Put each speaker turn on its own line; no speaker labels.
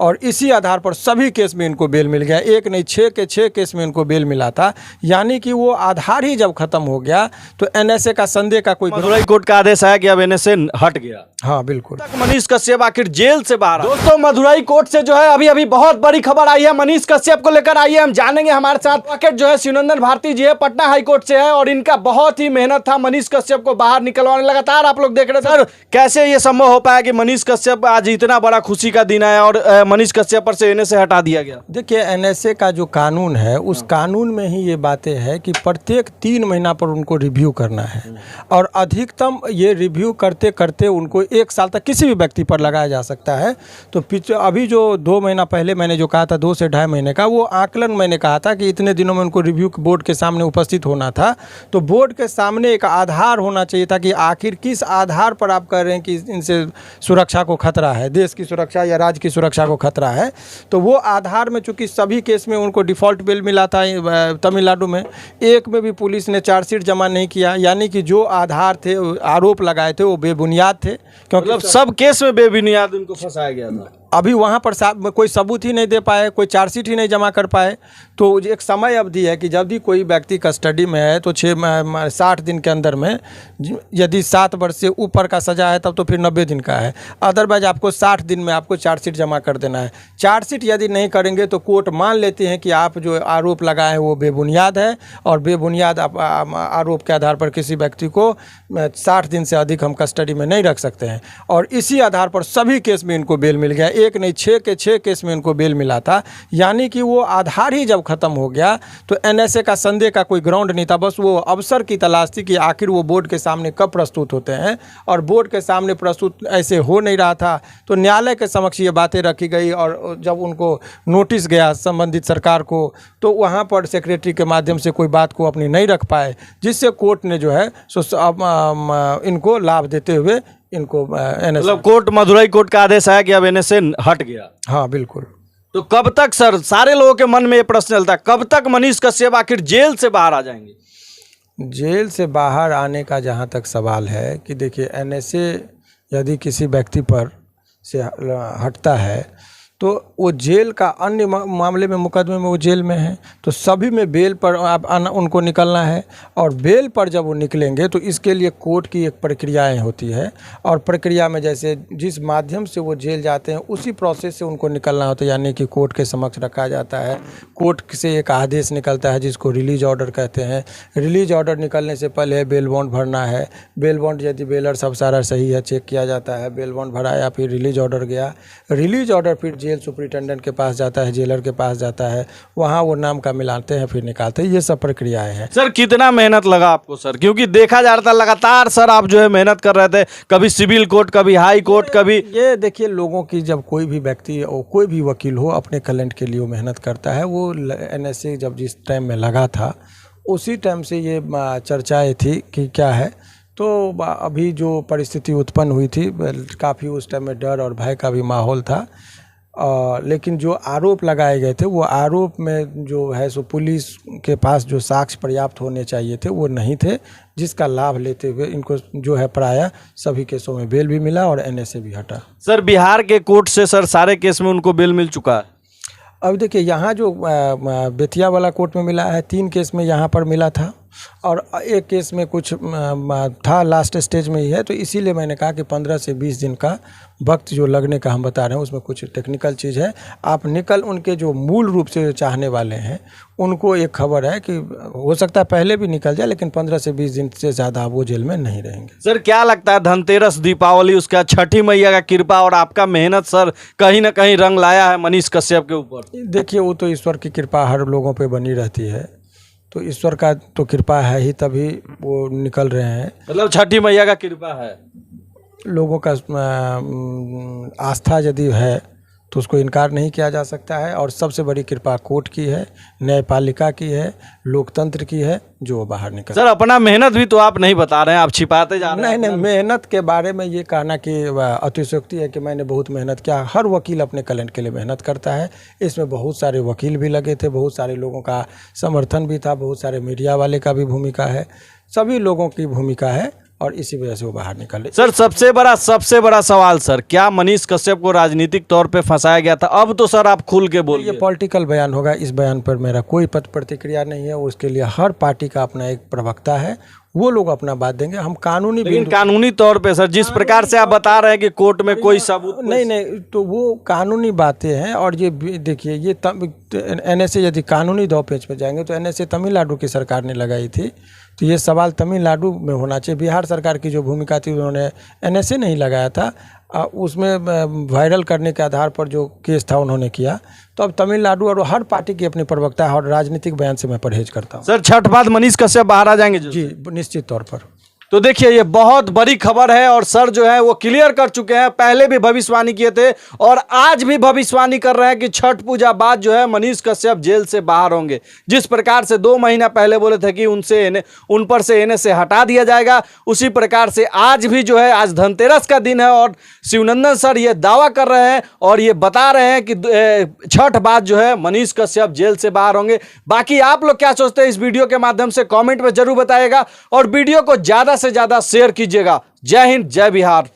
और इसी आधार पर सभी केस में इनको बेल मिल गया। एक नहीं, 6 के 6 केस में इनको बेल मिला था। यानी कि वो आधार ही जब खत्म हो गया तो एनएसए का संदेह का कोई।
मदुरई कोर्ट का आदेश आया कि अब एनएसए हट गया।
हाँ बिल्कुल।
मनीष कश्यप आखिर जेल से बाहर। दोस्तों मदुरई कोर्ट से जो है अभी अभी बहुत बड़ी खबर आई है मनीष कश्यप को लेकर। आइए हम जानेंगे। हमारे साथ एडवोकेट जो है शिवनंदन भारती जी है, पटना हाई कोर्ट से है, और इनका बहुत ही मेहनत था मनीष कश्यप को बाहर निकलवाने। लगातार आप लोग देख रहे थे। सर कैसे ये संभव हो पाया कि मनीष कश्यप आज इतना बड़ा खुशी का दिन आया और मनीष कश्यप पर से एनएसए हटा दिया गया?
देखिए, एनएसए का जो कानून है उस कानून में ही ये बातें हैं कि प्रत्येक 3 महीना पर उनको रिव्यू करना है, और अधिकतम ये रिव्यू करते करते उनको 1 साल तक किसी भी व्यक्ति पर लगाया जा सकता है। तो अभी जो 2 महीना पहले मैंने जो कहा था 2 से 2.5 महीने का, वो आकलन मैंने कहा था कि इतने दिनों में उनको रिव्यू बोर्ड के सामने उपस्थित होना था। तो बोर्ड के सामने एक आधार होना चाहिए था कि आखिर किस आधार पर आप कह रहे हैं कि इनसे सुरक्षा को खतरा है, देश की सुरक्षा या राज्य की सुरक्षा को खतरा है। तो वो आधार में चूंकि सभी केस में उनको डिफ़ॉल्ट बेल मिला था तमिलनाडु में, एक में भी पुलिस ने चार्जशीट जमा नहीं किया। यानी कि जो आधार थे, आरोप लगाए थे, वो बेबुनियाद थे, क्योंकि
मतलब सब केस में बेबुनियाद उनको फंसाया गया था।
अभी वहाँ पर कोई सबूत ही नहीं दे पाए, कोई चार्जशीट ही नहीं जमा कर पाए। तो एक समय अवधि है कि जब भी कोई व्यक्ति कस्टडी में है तो 60 दिन के अंदर में, यदि 7 वर्ष से ऊपर का सज़ा है तब तो फिर 90 दिन का है। अदरवाइज आपको 60 दिन में आपको चार्जशीट जमा कर देना है। चार्जशीट यदि नहीं करेंगे तो कोर्ट मान लेते हैं कि आप जो आरोप लगाए हैं वो बेबुनियाद है, और बेबुनियाद आरोप के आधार पर किसी व्यक्ति को 60 दिन से अधिक हम कस्टडी में नहीं रख सकते हैं। और इसी आधार पर सभी केस में इनको बेल मिल गया। एक नहीं, 6 के 6 केस में इनको बेल मिला था। यानी कि वो आधार ही जब खत्म हो गया तो एनएसए का संदेह का कोई ग्राउंड नहीं था। बस वो अवसर की तलाश थी कि आखिर वो बोर्ड के सामने कब प्रस्तुत होते हैं, और बोर्ड के सामने प्रस्तुत ऐसे हो नहीं रहा था। तो न्यायालय के समक्ष ये बातें रखी गई, और जब उनको नोटिस गया संबंधित सरकार को, तो वहाँ पर सेक्रेटरी के माध्यम से कोई बात को अपनी नहीं रख पाए, जिससे कोर्ट ने जो है इनको लाभ देते हुए इनको
मतलब कोर्ट मदुरई कोर्ट का आदेश आया कि अब एनएसए हट गया।
हाँ बिल्कुल।
तो कब तक सर, सारे लोगों के मन में ये प्रश्न चलता है, कब तक मनीष कश्यप आखिर जेल से बाहर आ जाएंगे?
जेल से बाहर आने का जहाँ तक सवाल है कि देखिए, एनएसए यदि किसी व्यक्ति पर से हटता है तो वो जेल का अन्य मामले में, मुकदमे में वो जेल में है, तो सभी में बेल पर उनको निकलना है। और बेल पर जब वो निकलेंगे तो इसके लिए कोर्ट की एक प्रक्रियाएं होती है, और प्रक्रिया में जैसे जिस माध्यम से वो जेल जाते हैं उसी प्रोसेस से उनको निकलना होता है। यानी कि कोर्ट के समक्ष रखा जाता है, कोर्ट से एक आदेश निकलता है जिसको रिलीज ऑर्डर कहते हैं। रिलीज ऑर्डर निकलने से पहले बेल बॉन्ड भरना है। बेल बॉन्ड यदि बेलर सब सारा सही है, चेक किया जाता है, बेल बॉन्ड भराया, फिर रिलीज ऑर्डर गया। रिलीज ऑर्डर फिर जेल सुपरिटेंडेंट के पास जाता है, जेलर के पास जाता है, वहाँ वो नाम का मिलाते हैं, फिर निकालते हैं। ये सब प्रक्रियाएं हैं।
सर कितना मेहनत लगा आपको सर? क्योंकि देखा जा रहा था लगातार सर आप जो है मेहनत कर रहे थे, कभी सिविल कोर्ट, कभी हाई कोर्ट, कभी
ये देखिए, लोगों की जब कोई भी व्यक्ति और कोई भी वकील हो अपने क्लाइंट के लिए वो मेहनत करता है। वो एनएसए जब जिस टाइम में लगा था उसी टाइम से ये चर्चाएँ थी कि क्या है। तो अभी जो परिस्थिति उत्पन्न हुई थी, काफ़ी उस टाइम में डर और भय का भी माहौल था। लेकिन जो आरोप लगाए गए थे वो आरोप में जो है सो पुलिस के पास जो साक्ष्य पर्याप्त होने चाहिए थे वो नहीं थे, जिसका लाभ लेते हुए इनको जो है प्रायः सभी केसों में बेल भी मिला और एनएसए भी हटा।
सर बिहार के कोर्ट से सर सारे केस में उनको बेल मिल चुका है?
अब देखिए, यहाँ जो बेतिया वाला कोर्ट में मिला है, 3 केस में यहाँ पर मिला था, और एक केस में कुछ था लास्ट स्टेज में ही है। तो इसीलिए मैंने कहा कि 15 से 20 दिन का वक्त जो लगने का हम बता रहे हैं उसमें कुछ टेक्निकल चीज़ है। आप उनके जो मूल रूप से चाहने वाले हैं उनको एक खबर है कि हो सकता है पहले भी निकल जाए, लेकिन 15 से 20 दिन से ज़्यादा वो जेल में नहीं रहेंगे।
सर क्या लगता है, धनतेरस, दीपावली, उसका छठी मैया का कृपा और आपका मेहनत सर कहीं ना कहीं रंग लाया है मनीष कश्यप के ऊपर?
देखिए, वो तो ईश्वर की कृपा हर लोगों पर बनी रहती है, तो ईश्वर का तो कृपा है ही तभी वो निकल रहे हैं।
मतलब छठी मैया का कृपा है,
लोगों का आस्था यदि है तो उसको इनकार नहीं किया जा सकता है। और सबसे बड़ी कृपा कोर्ट की है, न्यायपालिका की है, लोकतंत्र की है, जो बाहर निकल।
सर अपना मेहनत भी तो आप नहीं बता रहे हैं, आप छिपाते जा रहे हैं।
नहीं, मेहनत के बारे में ये कहना कि अतिशयोक्ति है कि मैंने बहुत मेहनत किया। हर वकील अपने क्लाइंट के लिए मेहनत करता है। इसमें बहुत सारे वकील भी लगे थे, बहुत सारे लोगों का समर्थन भी था, बहुत सारे मीडिया वाले का भी भूमिका है, सभी लोगों की भूमिका है। और इसी वजह से वो बाहर निकले।
सर सबसे बड़ा सवाल सर, क्या मनीष कश्यप को राजनीतिक तौर पे फंसाया गया था? अब तो सर आप खुल के
ये
बोलिए।
पॉलिटिकल बयान होगा, इस बयान पर मेरा कोई प्रतिक्रिया नहीं है। उसके लिए हर पार्टी का अपना एक प्रवक्ता है, वो लोग अपना बात देंगे। हम कानूनी
लेकिन कानूनी तौर पे सर जिस प्रकार से आप बता रहे हैं कि कोर्ट में कोई सबूत
नहीं, तो वो कानूनी बातें हैं। और ये देखिए, ये NSA यदि कानूनी दो पेज पे जाएंगे तो NSA तमिलनाडु की सरकार ने लगाई थी, तो ये सवाल तमिलनाडु में होना चाहिए। बिहार सरकार की जो भूमिका थी, उन्होंने NSA नहीं लगाया था, उसमें वायरल करने के आधार पर जो केस था उन्होंने किया। तो अब तमिलनाडु और हर पार्टी की अपनी प्रवक्ता है, और राजनीतिक बयान से मैं परहेज करता हूँ।
सर छठ बाद मनीष कश्यप बाहर आ जाएंगे
जी, निश्चित तौर पर।
तो देखिए ये बहुत बड़ी खबर है और सर जो है वो क्लियर कर चुके हैं, पहले भी भविष्यवाणी किए थे और आज भी भविष्यवाणी कर रहे हैं कि छठ पूजा बाद जो है मनीष कश्यप जेल से बाहर होंगे। जिस प्रकार से 2 महीना पहले बोले थे कि उन पर से NSA हटा दिया जाएगा, उसी प्रकार से आज भी जो है, आज धनतेरस का दिन है और शिवनंदन सर ये दावा कर रहे हैं और ये बता रहे हैं कि छठ बाद जो है मनीष कश्यप जेल से बाहर होंगे। बाकी आप लोग क्या सोचते हैं इस वीडियो के माध्यम से कमेंट में जरूर बताइएगा और वीडियो को ज्यादा से ज्यादा शेयर कीजिएगा। जय हिंद, जय बिहार।